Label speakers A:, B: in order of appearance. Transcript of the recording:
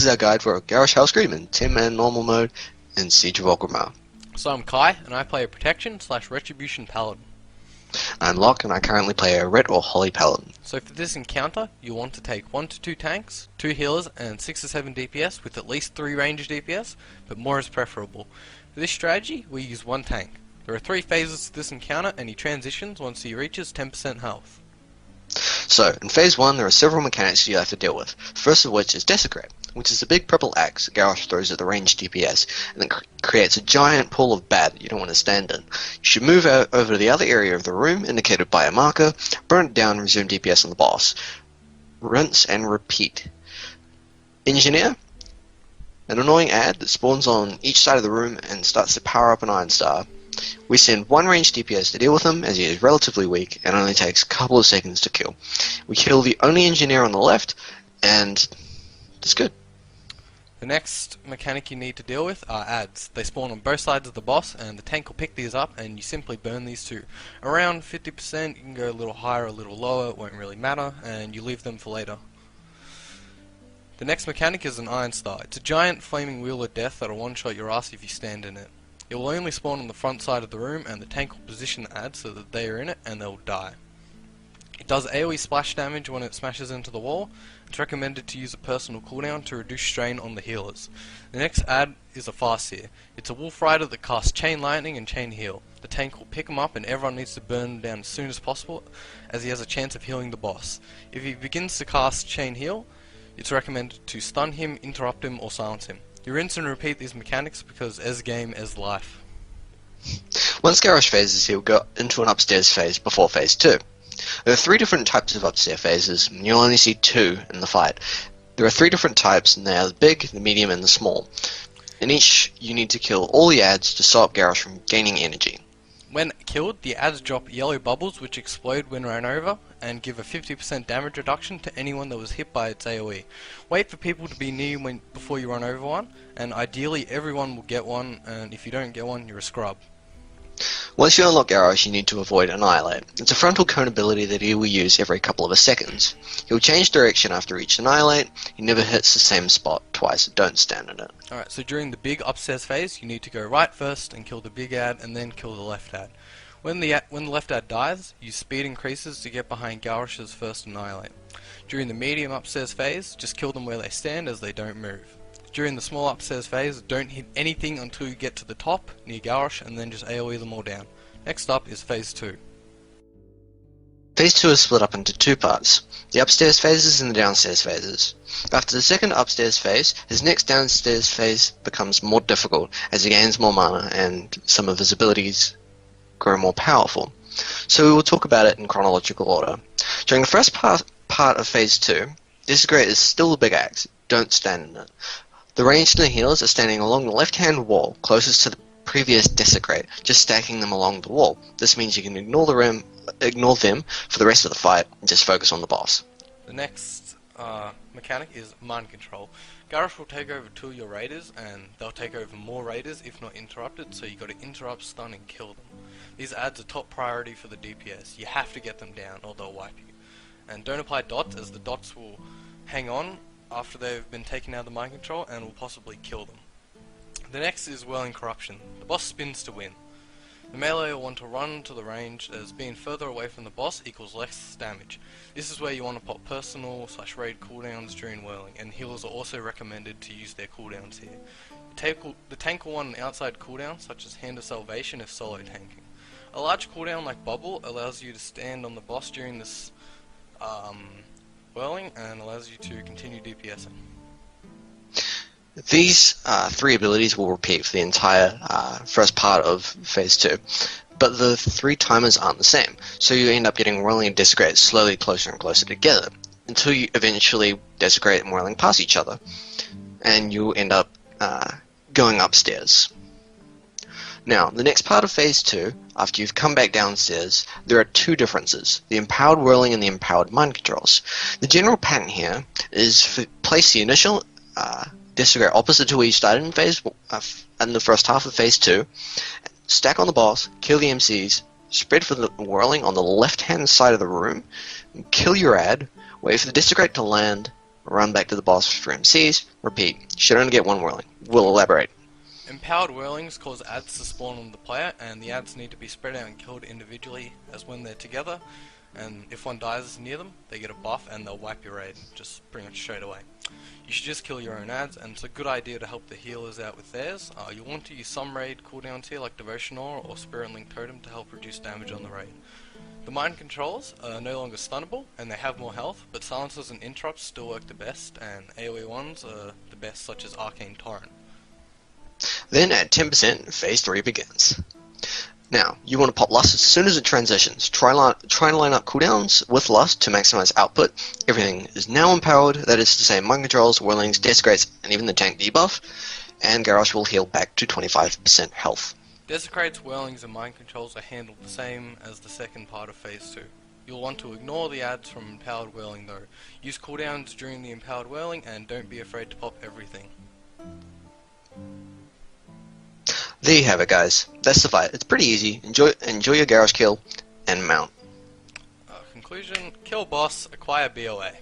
A: is our guide for Garrosh Hellscream in 10-man normal mode in Siege of Orgrimmar.
B: So I'm Kai, and I play a Protection/Retribution Paladin.
A: I'm Locke, and I currently play a Ret or Holy Paladin.
B: So for this encounter, you'll want to take 1 to 2 tanks, 2 healers, and 6 to 7 DPS with at least 3 ranged DPS, but more is preferable. For this strategy, we use 1 tank. There are 3 phases to this encounter, and he transitions once he reaches 10% health.
A: So, in Phase 1 there are several mechanics you have to deal with, the first of which is Desecrate, which is the big purple axe Garrosh throws at the ranged DPS, and it creates a giant pool of bad that you don't want to stand in. You should move over to the other area of the room, indicated by a marker, burn it down and resume DPS on the boss. Rinse and repeat. Engineer, an annoying ad that spawns on each side of the room and starts to power up an Iron Star. We send 1 ranged DPS to deal with him, as he is relatively weak and only takes a couple of seconds to kill. We kill the only engineer on the left, and that's good.
B: The next mechanic you need to deal with are ads. They spawn on both sides of the boss, and the tank will pick these up, and you simply burn these to around 50%. You can go a little higher or a little lower, it won't really matter, and you leave them for later. The next mechanic is an Iron Star. It's a giant flaming wheel of death that'll one-shot your ass if you stand in it. It will only spawn on the front side of the room, and the tank will position the ads so that they are in it and they'll die. It does AoE splash damage when it smashes into the wall. It's recommended to use a personal cooldown to reduce strain on the healers. The next ad is a Farseer. It's a wolf rider that casts Chain Lightning and Chain Heal. The tank will pick him up, and everyone needs to burn him down as soon as possible, as he has a chance of healing the boss. If he begins to cast Chain Heal, it's recommended to stun him, interrupt him, or silence him. You rinse and repeat these mechanics because as game as life.
A: Once Garrosh phases, he'll go into an upstairs phase before Phase 2. There are 3 different types of upstairs phases, and you'll only see 2 in the fight. There are 3 different types, and they are the big, the medium, and the small. In each, you need to kill all the ads to stop Garrosh from gaining energy.
B: When killed, the ads drop yellow bubbles which explode when ran over, and give a 50% damage reduction to anyone that was hit by its AoE. Wait for people to be near you before you run over one, and ideally everyone will get one, and if you don't get one, you're a scrub.
A: Once you unlock Garrosh, you need to avoid Annihilate. It's a frontal cone ability that he will use every couple of seconds. He'll change direction after each Annihilate. He never hits the same spot twice, don't stand in it.
B: Alright, so during the big upstairs phase, you need to go right first and kill the big ad, and then kill the left ad. When the left ad dies, use speed increases to get behind Garrosh's first Annihilate. During the medium upstairs phase, just kill them where they stand as they don't move. During the small upstairs phase, don't hit anything until you get to the top, near Garrosh, and then just AoE them all down. Next up is Phase 2.
A: Phase 2 is split up into 2 parts, the upstairs phases and the downstairs phases. After the second upstairs phase, his next downstairs phase becomes more difficult as he gains more mana and some of his abilities grow more powerful. So we will talk about it in chronological order. During the first part of Phase 2, Desecrate is still the big axe, don't stand in it. The ranged and the healers are standing along the left-hand wall, closest to the previous Desecrate, just stacking them along the wall. This means you can ignore them for the rest of the fight and just focus on the boss.
B: The next mechanic is Mind Control. Garrosh will take over 2 of your raiders, and they'll take over more raiders if not interrupted, so you got to interrupt, stun, and kill them. These ads are top priority for the DPS. You have to get them down or they'll wipe you. And don't apply dots, as the dots will hang on after they've been taken out of the mind control and will possibly kill them. The next is Whirling Corruption. The boss spins to win. The melee will want to run to the range, as being further away from the boss equals less damage. This is where you want to pop personal/raid cooldowns during whirling, and healers are also recommended to use their cooldowns here. The tank will want an outside cooldown, such as Hand of Salvation if solo tanking. A large cooldown like Bubble allows you to stand on the boss during this whirling, and allows you to continue DPSing.
A: These 3 abilities will repeat for the entire first part of Phase 2, but the 3 timers aren't the same, so you end up getting Whirling and Desecrate slowly closer and closer together, until you eventually Desecrate and Whirling past each other, and you end up going upstairs. Now, the next part of Phase 2, after you've come back downstairs, there are 2 differences, the Empowered Whirling and the Empowered Mind Controls. The general pattern here is place the initial Desecrate opposite to where you started in the first half of Phase 2, stack on the boss, kill the MCs, spread for the whirling on the left-hand side of the room, kill your ad, wait for the Desecrate to land, run back to the boss for MCs, repeat. You should only get one whirling. We'll elaborate.
B: Empowered whirlings cause adds to spawn on the player, and the adds need to be spread out and killed individually, as when they're together, and if one dies near them, they get a buff and they'll wipe your raid, just pretty much straight away. You should just kill your own adds, and it's a good idea to help the healers out with theirs. You'll want to use some raid cooldowns here, like Devotion Aura or Spirit Link Totem, to help reduce damage on the raid. The mind controls are no longer stunnable, and they have more health, but silencers and interrupts still work the best, and AoE ones are the best, such as Arcane Torrent.
A: Then at 10%, Phase 3 begins. Now, you want to pop Lust as soon as it transitions. Try and line up cooldowns with Lust to maximize output. Everything is now empowered, that is to say mind controls, whirlings, desecrates, and even the tank debuff, and Garrosh will heal back to 25% health.
B: Desecrates, whirlings, and mind controls are handled the same as the second part of Phase 2. You'll want to ignore the adds from Empowered Whirling though. Use cooldowns during the Empowered Whirling, and don't be afraid to pop everything.
A: There you have it, guys. That's the fight. It's pretty easy. Enjoy your Garrosh kill, and mount.
B: Conclusion, kill boss, acquire BOA.